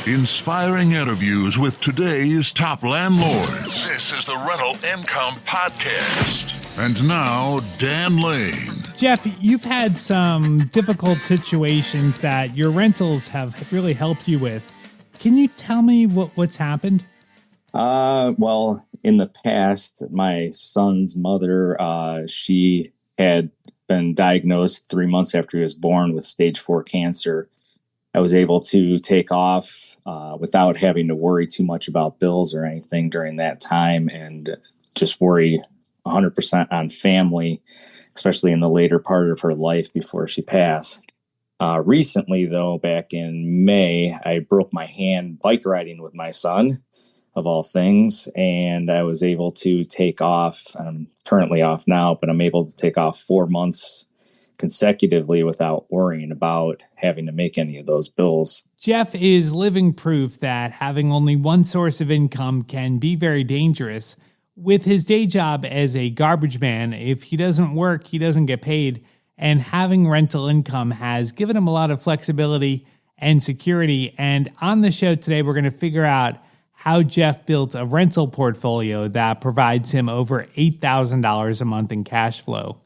Inspiring interviews with today's top landlords. This is the Rental Income Podcast. And now, Dan Lane. Jeff, you've had some difficult situations that your rentals have really helped you with. Can you tell me what's happened? Well, in the past, my son's mother, she had been diagnosed 3 months after he was born with stage 4 cancer. I was able to take off without having to worry too much about bills or anything during that time, and just worry 100% on family, especially in the later part of her life before she passed. Recently, though, back in May, I broke my hand bike riding with my son, of all things, and I was able to take off. I'm currently off now, but I'm able to take off 4 months consecutively without worrying about having to make any of those bills. Jeff is living proof that having only one source of income can be very dangerous. With his day job as a garbage man, if he doesn't work, he doesn't get paid, and having rental income has given him a lot of flexibility and security. And on the show today, we're going to figure out how Jeff built a rental portfolio that provides him over $8,000 a month in cash flow.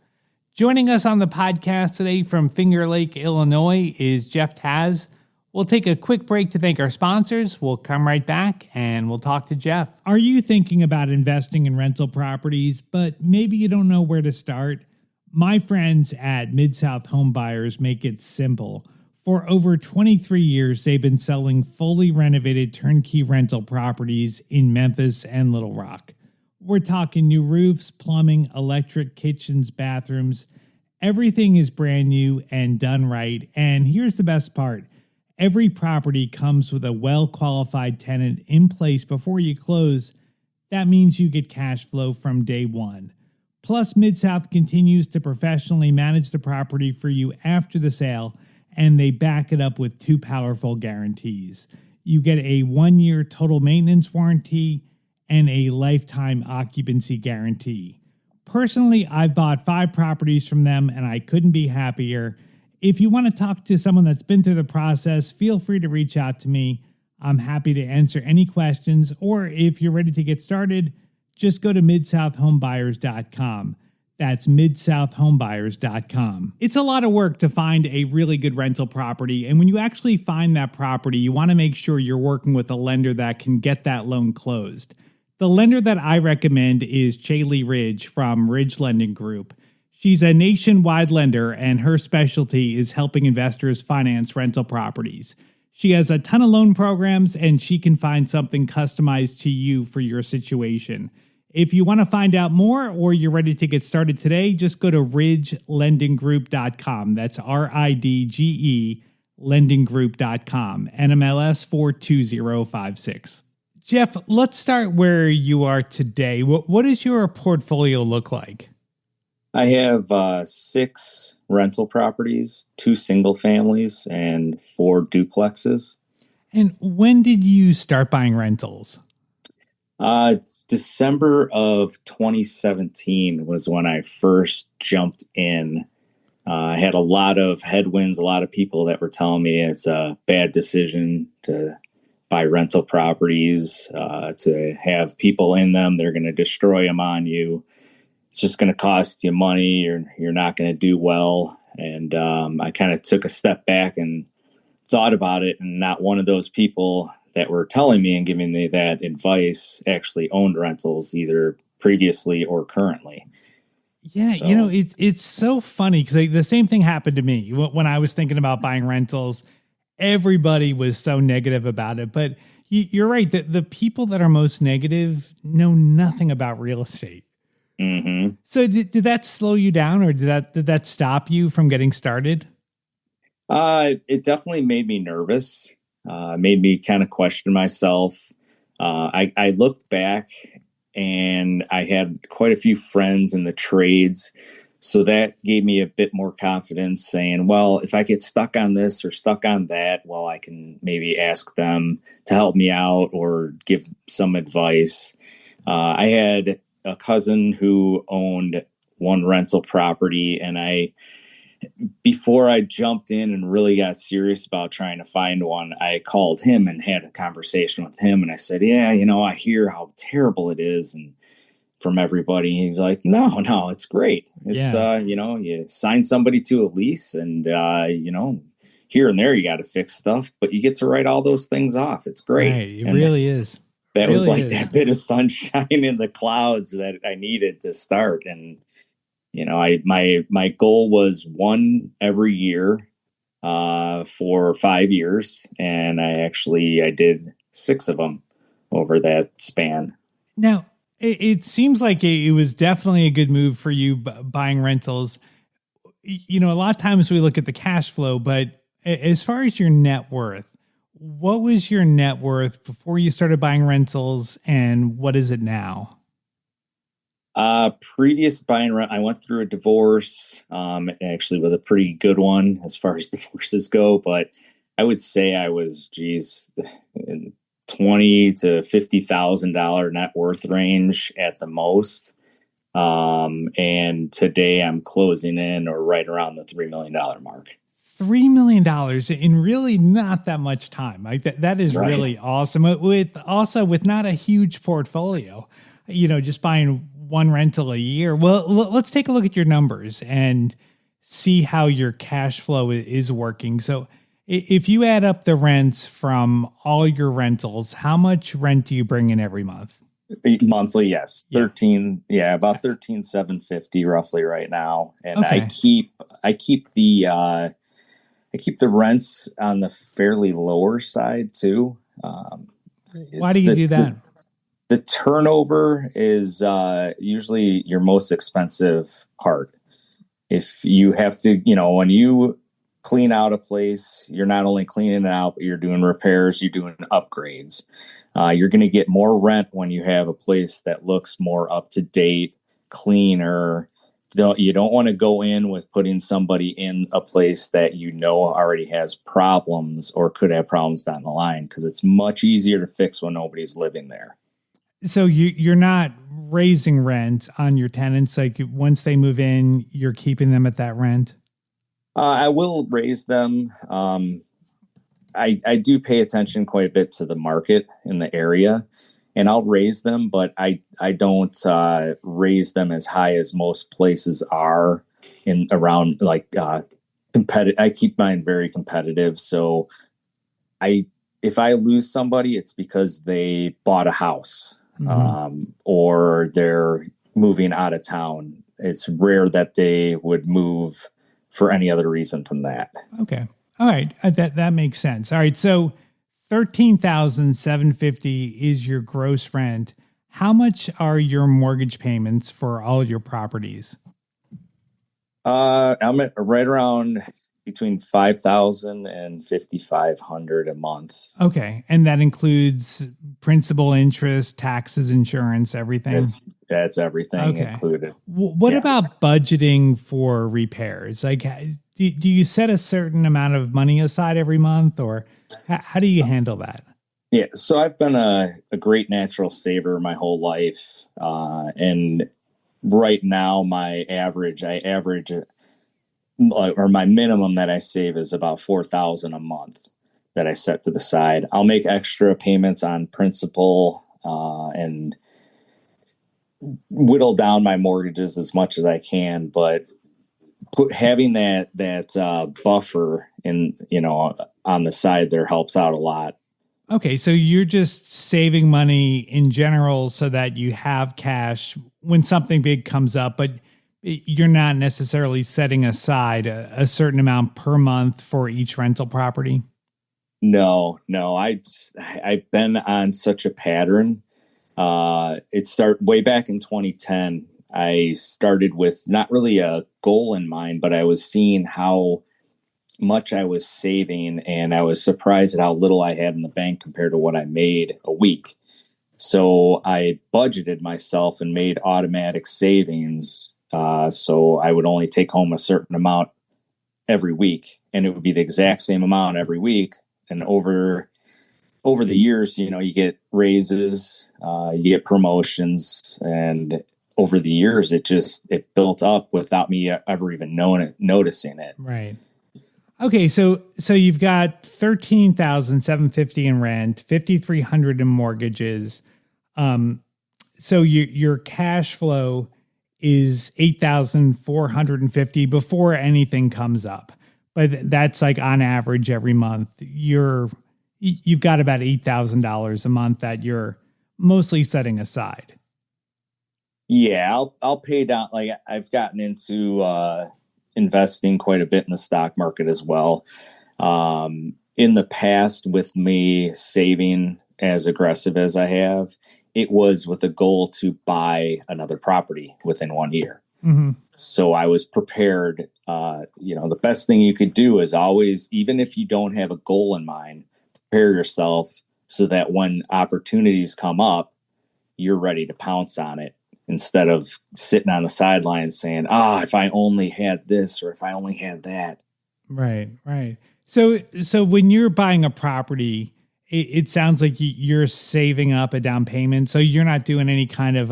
Joining us on the podcast today from Finger Lake, Illinois, is Jeff Taz. We'll take a quick break to thank our sponsors. We'll come right back and we'll talk to Jeff. Are you thinking about investing in rental properties, but maybe you don't know where to start? My friends at MidSouth HomeBuyers make it simple. For over 23 years, they've been selling fully renovated turnkey rental properties in Memphis and Little Rock. We're talking new roofs, plumbing, electric, kitchens, bathrooms. Everything is brand new and done right. And here's the best part. Every property comes with a well-qualified tenant in place before you close. That means you get cash flow from day one. Plus, MidSouth continues to professionally manage the property for you after the sale, and they back it up with 2 powerful guarantees. You get a 1-year total maintenance warranty and a lifetime occupancy guarantee. Personally, I've bought 5 properties from them, and I couldn't be happier. If you want to talk to someone that's been through the process, feel free to reach out to me. I'm happy to answer any questions, or if you're ready to get started, just go to MidSouthHomebuyers.com. That's MidSouthHomebuyers.com. It's a lot of work to find a really good rental property, and when you actually find that property, you want to make sure you're working with a lender that can get that loan closed. The lender that I recommend is Caeli Ridge from Ridge Lending Group. She's a nationwide lender, and her specialty is helping investors finance rental properties. She has a ton of loan programs, and she can find something customized to you for your situation. If you want to find out more or you're ready to get started today, just go to ridgelendinggroup.com. That's RIDGE lendinggroup.com, NMLS 42056. Jeff, let's start where you are today. What does your portfolio look like? I have 6 rental properties, 2 single families, and 4 duplexes. And when did you start buying rentals? December of 2017 was when I first jumped in. I had a lot of headwinds, a lot of people that were telling me it's a bad decision to buy rental properties, to have people in them. They're going to destroy them on you. It's just going to cost you money. You're not going to do well. And I kind of took a step back and thought about it. And not one of those people that were telling me and giving me that advice actually owned rentals, either previously or currently. Yeah, so, it's so funny because the same thing happened to me when I was thinking about buying rentals. Everybody was so negative about it, but you're right. The people that are most negative know nothing about real estate. Mm-hmm. So did that slow you down, or did that stop you from getting started? It definitely made me nervous. Made me kind of question myself. I looked back, and I had quite a few friends in the trades. So that gave me a bit more confidence, saying, well, if I get stuck on this or stuck on that, well, I can maybe ask them to help me out or give some advice. I had a cousin who owned one rental property, and I before I jumped in and really got serious about trying to find one, I called him and had a conversation with him. And I said, yeah, I hear how terrible it is. And from everybody, he's like, no, it's great. It's, Yeah. you sign somebody to a lease and, here and there, you got to fix stuff, but you get to write all those things off. It's great. Right. It And really is. that was Really like is. that bit of sunshine in the clouds that I needed to start. And, my goal was one every year for 5 years, and I did 6 of them over that span. Now, it seems like it was definitely a good move for you buying rentals. A lot of times we look at the cash flow, but as far as your net worth, what was your net worth before you started buying rentals, and what is it now? Previous buying rent, I went through a divorce. It actually was a pretty good one as far as divorces go, but I would say I was, in $20 to $50,000 net worth range at the most. And today I'm closing in or right around the $3 million mark. $3 million in really not that much time. Like that is Right. really awesome. With not a huge portfolio, just buying one rental a year. Well, let's take a look at your numbers and see how your cash flow is working. So if you add up the rents from all your rentals, how much rent do you bring in every month? Monthly, yes. Yeah. 13, about 13,750 roughly right now. And Okay. I keep the rents on the fairly lower side too. Why do you do that? The turnover is usually your most expensive part. If you have to, when you clean out a place, you're not only cleaning it out, but you're doing repairs, you're doing upgrades. You're going to get more rent when you have a place that looks more up to date, cleaner. You don't want to go in with putting somebody in a place that already has problems or could have problems down the line, because it's much easier to fix when nobody's living there. So you're not raising rent on your tenants. Like once they move in, you're keeping them at that rent. I will raise them. I do pay attention quite a bit to the market in the area, and I'll raise them, but I don't raise them as high as most places are in around competitive. I keep mine very competitive. So if I lose somebody, it's because they bought a house. Or they're moving out of town. It's rare that they would move for any other reason than that. Okay. All right. That makes sense. All right. So 13,750 is your gross rent. How much are your mortgage payments for all your properties? I'm at right around between 5,000 and 5,500 a month. Okay. And that includes principal, interest, taxes, insurance, everything? That's everything included. What about budgeting for repairs? Like, do you set a certain amount of money aside every month, or how do you handle that? Yeah. So I've been a great natural saver my whole life. And right now I average or my minimum that I save is about 4,000 a month that I set to the side. I'll make extra payments on principal and whittle down my mortgages as much as I can, but having that buffer in on the side there helps out a lot. Okay, so you're just saving money in general so that you have cash when something big comes up, but you're not necessarily setting aside a certain amount per month for each rental property? No. I've been on such a pattern. It started way back in 2010. I started with not really a goal in mind, but I was seeing how much I was saving, and I was surprised at how little I had in the bank compared to what I made a week. So I budgeted myself and made automatic savings. So I would only take home a certain amount every week, and it would be the exact same amount every week. And over the years, you get raises, you get promotions, and over the years, it built up without me ever even noticing it. Right. Okay, so you've got 13,750 in rent, 5,300 in mortgages. So your cash flow is 8,450 before anything comes up. But that's like on average every month. You've got about $8,000 a month that you're mostly setting aside. Yeah, I'll pay down. Like I've gotten into investing quite a bit in the stock market as well. In the past, with me saving as aggressive as I have, it was with a goal to buy another property within 1 year. Mm-hmm. So I was prepared. The best thing you could do is always, even if you don't have a goal in mind, prepare yourself so that when opportunities come up, you're ready to pounce on it instead of sitting on the sidelines saying, if I only had this or if I only had that. Right, right. So when you're buying a property, it sounds like you're saving up a down payment. So you're not doing any kind of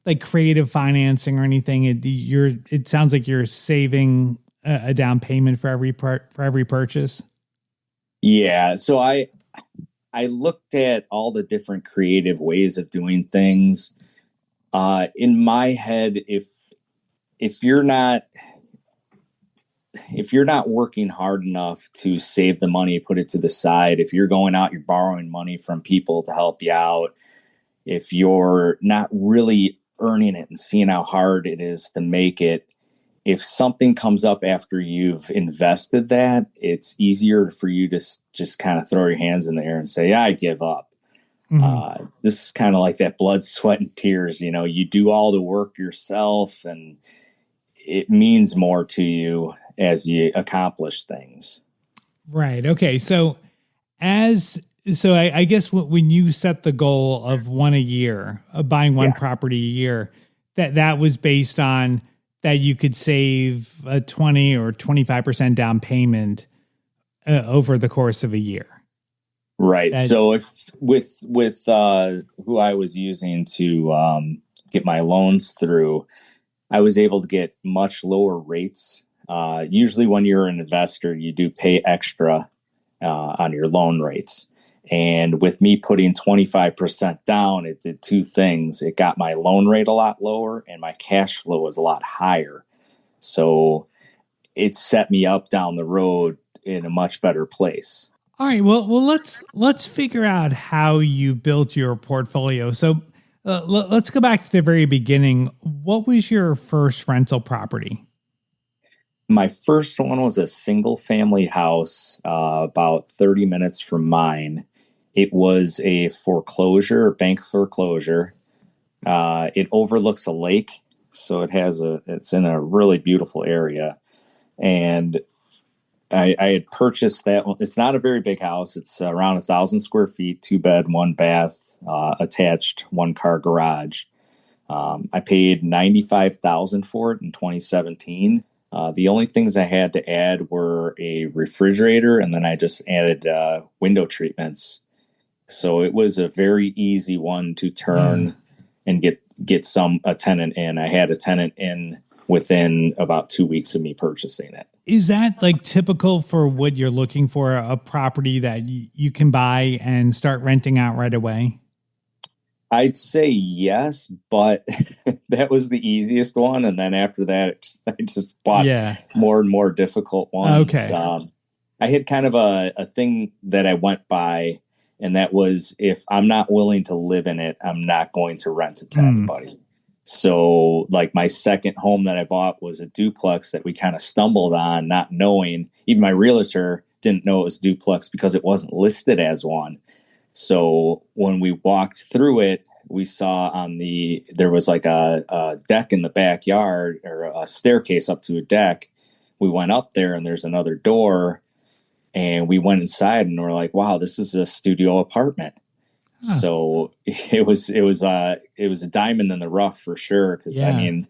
like creative financing or anything. It sounds like you're saving a down payment for every purchase. Yeah. So I looked at all the different creative ways of doing things. In my head, if you're not working hard enough to save the money, put it to the side, if you're going out, you're borrowing money from people to help you out, if you're not really earning it and seeing how hard it is to make it, if something comes up after you've invested that, it's easier for you to just kind of throw your hands in the air and say, yeah, I give up. Mm-hmm. This is kind of like that blood, sweat, and tears. You do all the work yourself and it means more to you as you accomplish things. Right. Okay. So I guess when you set the goal of one a year, of buying one property a year, that was based on that you could save a 20 or 25% down payment over the course of a year. Right. So if with who I was using to get my loans through, I was able to get much lower rates. Usually when you're an investor, you do pay extra on your loan rates. And with me putting 25% down, it did two things. It got my loan rate a lot lower and my cash flow was a lot higher. So it set me up down the road in a much better place. All right. Well, let's figure out how you built your portfolio. So let's go back to the very beginning. What was your first rental property? My first one was a single family house about 30 minutes from mine. It was a bank foreclosure. It overlooks a lake, so it's in a really beautiful area. And I had purchased that one. It's not a very big house. It's around 1,000 square feet, 2 bed, 1 bath, attached 1 car garage. I paid $95,000 for it in 2017. The only things I had to add were a refrigerator, and then I just added window treatments. So it was a very easy one to turn and get a tenant in. I had a tenant in within about 2 weeks of me purchasing it. Is that like typical for what you're looking for, a property that you can buy and start renting out right away? I'd say yes, but that was the easiest one. And then after that, I just bought more and more difficult ones. Okay. I had kind of a thing that I went by, and that was, if I'm not willing to live in it, I'm not going to rent it to anybody. So like my second home that I bought was a duplex that we kind of stumbled on, not knowing. Even my realtor didn't know it was duplex because it wasn't listed as one. So when we walked through it, we saw there was like a deck in the backyard, or a staircase up to a deck. We went up there and there's another door, and we went inside and we're like, wow, this is a studio apartment. Huh. So it was a diamond in the rough for sure. Cause I mean,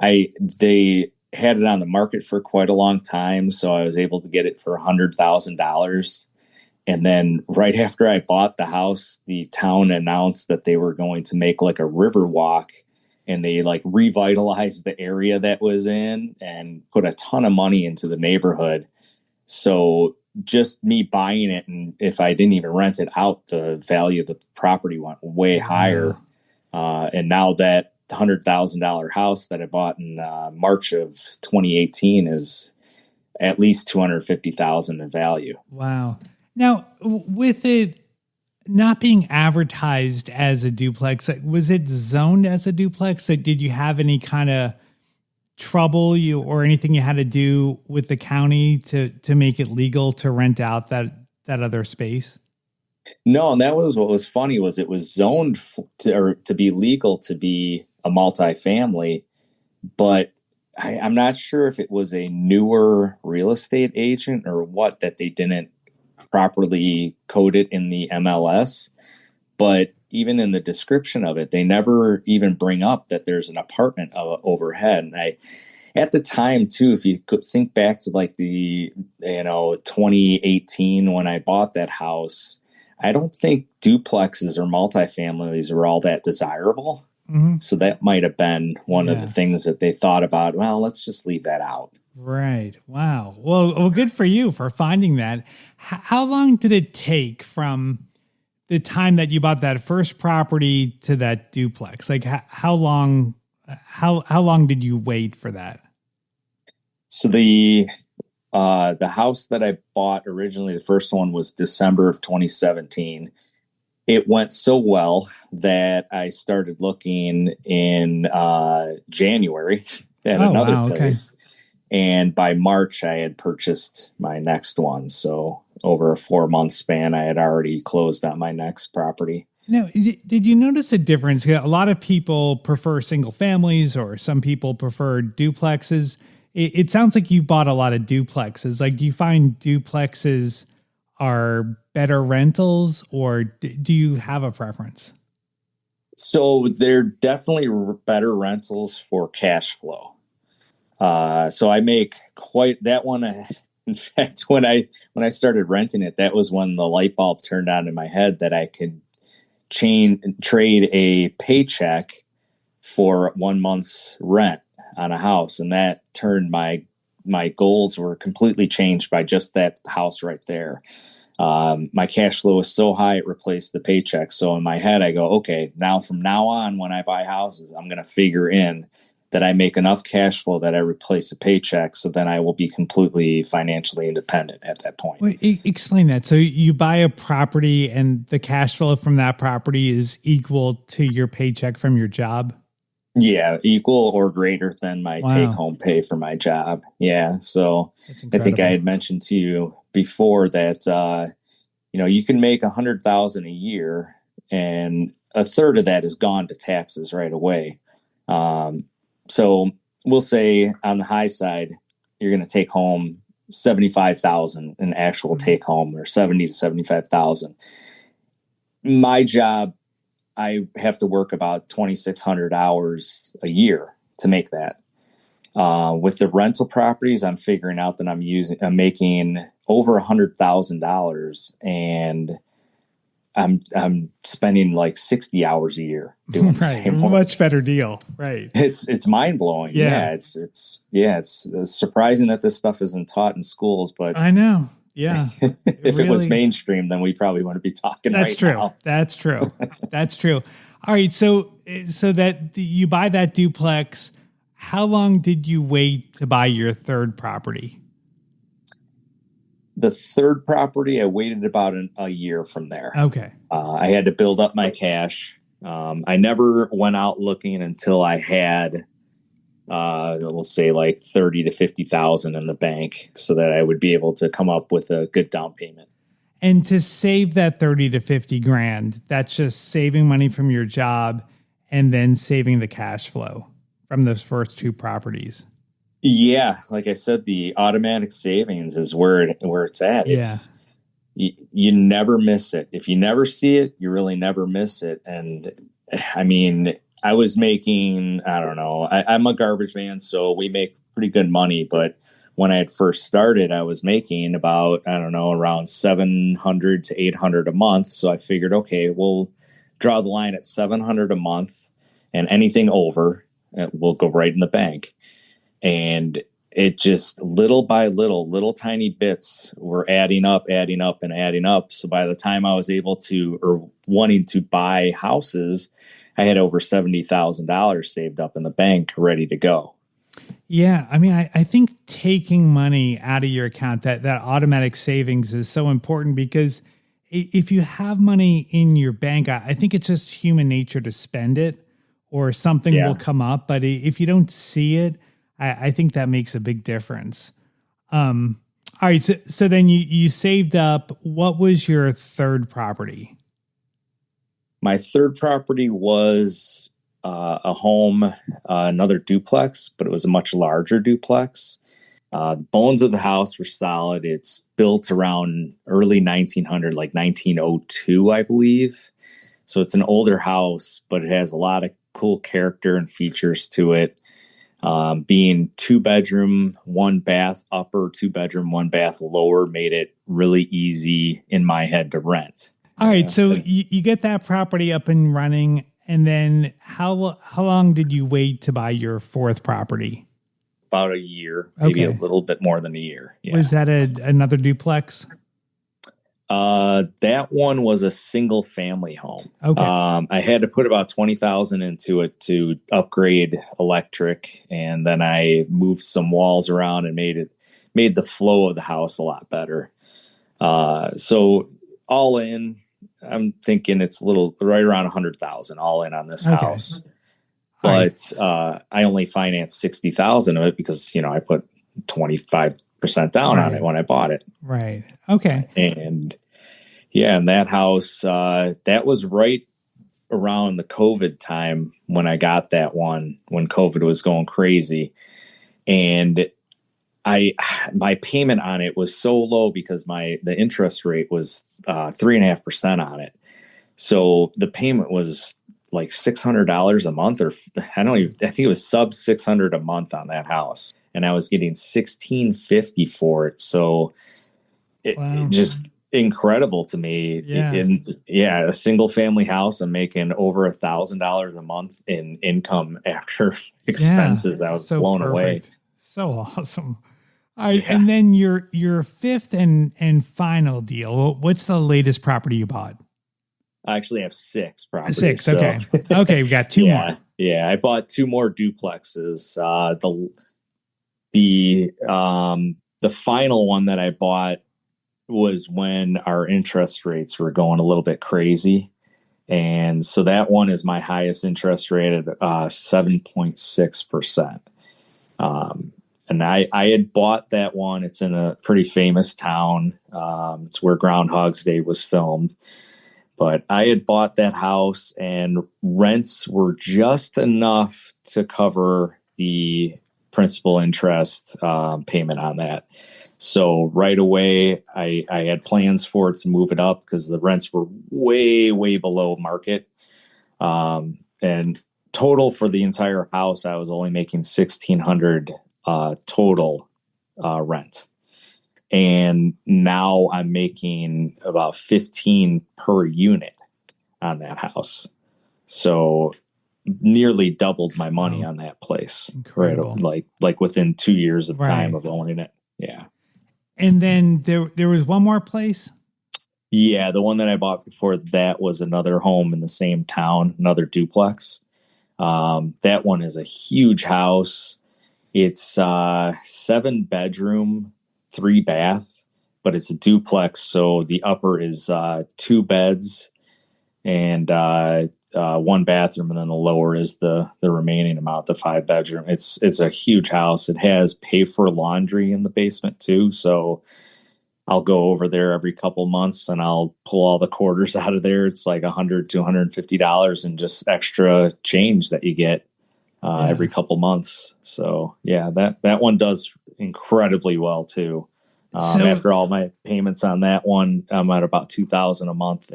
they had it on the market for quite a long time. So I was able to get it for $100,000. And then right after I bought the house, the town announced that they were going to make like a river walk. And and they like revitalized the area that was in and put a ton of money into the neighborhood. So just me buying it, and if I didn't even rent it out, the value of the property went way higher. And now that $100,000 house that I bought in March of 2018 is at least $250,000 in value. Wow. Now, with it not being advertised as a duplex, was it zoned as a duplex? Did you have any kind of trouble or anything you had to do with the county to make it legal to rent out that other space? No, and that was what was funny was it was zoned to be legal to be a multifamily, but I'm not sure if it was a newer real estate agent or what, that they didn't properly code it in the MLS. But even in the description of it, they never even bring up that there's an apartment overhead. And at the time too, if you could think back to like the 2018 when I bought that house, I don't think duplexes or multifamilies were all that desirable. Mm-hmm. So that might have been one of the things that they thought about. Well, let's just leave that out. Right. Wow. Well, good for you for finding that. How long did it take from the time that you bought that first property to that duplex? Like how long did you wait for that? So the house that I bought originally, the first one was December of 2017. It went so well that I started looking in January at another place. Okay. And by March, I had purchased my next one. So over a 4-month span, I had already closed on my next property. Now, did you notice a difference? A lot of people prefer single families, or some people prefer duplexes. It sounds like you bought a lot of duplexes. Like, do you find duplexes are better rentals, or do you have a preference? So they're definitely better rentals for cash flow. So I make quite that one. In fact, when I started renting it, that was when the light bulb turned on in my head that I could trade a paycheck for 1 month's rent on a house. And that turned my goals were completely changed by just that house right there. My cash flow was so high, it replaced the paycheck. So in my head, I go, okay, from now on, when I buy houses, I'm going to figure in that I make enough cash flow that I replace a paycheck. So then I will be completely financially independent at that point. Wait, explain that. So you buy a property and the cash flow from that property is equal to your paycheck from your job? Yeah, equal or greater than my take-home pay for my job. Yeah, so I think I had mentioned to you before that you can make $100,000 a year, and a third of that is gone to taxes right away. So we'll say on the high side, you're going to take home $75,000 in actual take home, or $70,000 to $75,000. My job, I have to work about 2,600 hours a year to make that. With the rental properties, I'm figuring out that I'm making over $100,000, and I'm spending like 60 hours a year doing the same work. Much better deal. Right. It's mind blowing. Yeah. It's surprising that this stuff isn't taught in schools, but I know. Yeah. If it was mainstream, then we probably wouldn't be talking right now. That's true. That's true. All right. So that you buy that duplex, how long did you wait to buy your third property? The third property, I waited about a year from there. Okay. I had to build up my cash. I never went out looking until I had, we'll say like 30 to 50,000 in the bank, so that I would be able to come up with a good down payment. And to save that 30 to 50 grand, that's just saving money from your job and then saving the cash flow from those first two properties. Yeah, like I said, the automatic savings is where it's at. Yeah. You never miss it. If you never see it, you really never miss it. And I mean, I was making, I don't know, I'm a garbage man, so we make pretty good money. But when I had first started, I was making about, I don't know, around $700 to $800 a month. So I figured, okay, we'll draw the line at $700 a month. and anything over will go right in the bank. And it just little by little tiny bits were adding up. So by the time I was able to, or wanting to buy houses, I had over $70,000 saved up in the bank ready to go. Yeah. I mean, I think taking money out of your account, that automatic savings is so important, because if you have money in your bank, I think it's just human nature to spend it, or something will come up. But if you don't see it, I think that makes a big difference. All right. So then you saved up. What was your third property? My third property was a home, another duplex, but it was a much larger duplex. The bones of the house were solid. It's built around early 1900, like 1902, I believe. So it's an older house, but it has a lot of cool character and features to it. Being 2-bedroom, 1-bath upper, 2-bedroom, 1-bath lower made it really easy in my head to rent. All right. So you get that property up and running. And then how long did you wait to buy your fourth property? About a year, maybe a little bit more than a year. Yeah. Was that another duplex? That one was a single family home. Okay. I had to put about $20,000 into it to upgrade electric. And then I moved some walls around and made the flow of the house a lot better. So all in, I'm thinking it's a little right around 100,000 all in on this house. But I only financed 60,000 of it because, I put 25% down on it when I bought it. Right. Okay. And and that house, that was right around the COVID time when I got that one, when COVID was going crazy. And my payment on it was so low because the interest rate was 3.5% on it. So the payment was like $600 a month, or I think it was sub $600 a month on that house. And I was getting $1,650 for it. So it just incredible to me. A single family house, I'm making over $1,000 a month in income after expenses. I was so blown away. So awesome. All right. And then your fifth and final deal, what's the latest property you bought? I actually have 6 properties. 6. Okay. Okay. We got 2 more. Yeah. I bought 2 more duplexes. The final one that I bought was when our interest rates were going a little bit crazy. And so that one is my highest interest rate at 7.6%. And I had bought that one. It's in a pretty famous town. It's where Groundhog's Day was filmed. But I had bought that house, and rents were just enough to cover the principal interest payment on that. So right away, I had plans for it to move it up because the rents were way, way below market. And total for the entire house, I was only making $1,600 total rent. And now I'm making about 15 per unit on that house. So nearly doubled my money on that place. Incredible. Right, like within 2 years of time of owning it. Yeah. And then there was one more place? Yeah, the one that I bought before that was another home in the same town, another duplex. That one is a huge house. It's 7-bedroom, 3-bath, but it's a duplex. So the upper is 2 beds and 1 bathroom, and then the lower is the remaining amount, the 5-bedroom. It's a huge house. It has pay for laundry in the basement too. So I'll go over there every couple months and I'll pull all the quarters out of there. It's like $100 to $150 and just extra change that you get every couple months. So yeah, that one does incredibly well too. After all my payments on that one, I'm at about $2,000 a month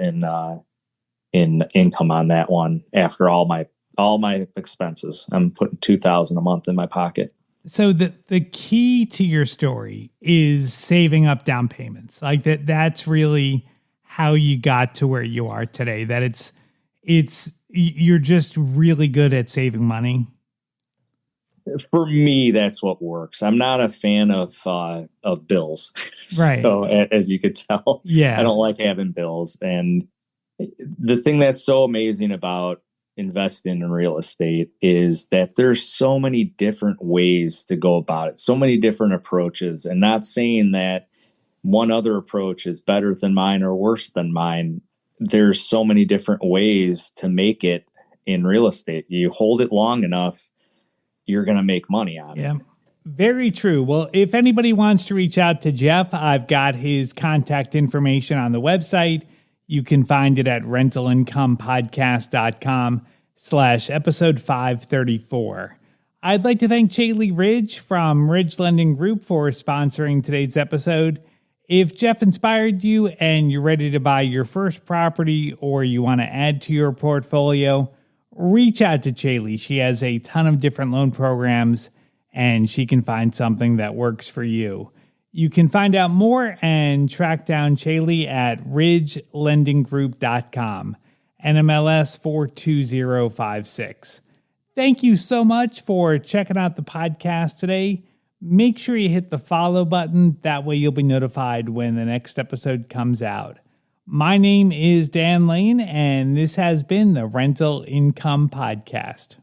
in income on that one. After all my expenses, I'm putting $2,000 a month in my pocket. So the key to your story is saving up down payments. Like that's really how you got to where you are today. That it's You're just really good at saving money. For me, that's what works. I'm not a fan of bills. Right. So as you could tell, Yeah. I don't like having bills. And the thing that's so amazing about investing in real estate is that there's so many different ways to go about it, so many different approaches, and not saying that one other approach is better than mine or worse than mine. There's so many different ways to make it in real estate. You hold it long enough, you're going to make money on it. Yeah, very true. Well, if anybody wants to reach out to Jeff, I've got his contact information on the website. You can find it at rentalincomepodcast.com/episode 534. I'd like to thank Caeli Ridge from Ridge Lending Group for sponsoring today's episode. If Jeff inspired you and you're ready to buy your first property or you want to add to your portfolio, reach out to Caeli. She has a ton of different loan programs and she can find something that works for you. You can find out more and track down Caeli at ridgelendinggroup.com, NMLS 42056. Thank you so much for checking out the podcast today. Make sure you hit the follow button. That way you'll be notified when the next episode comes out. My name is Dan Lane, and this has been the Rental Income Podcast.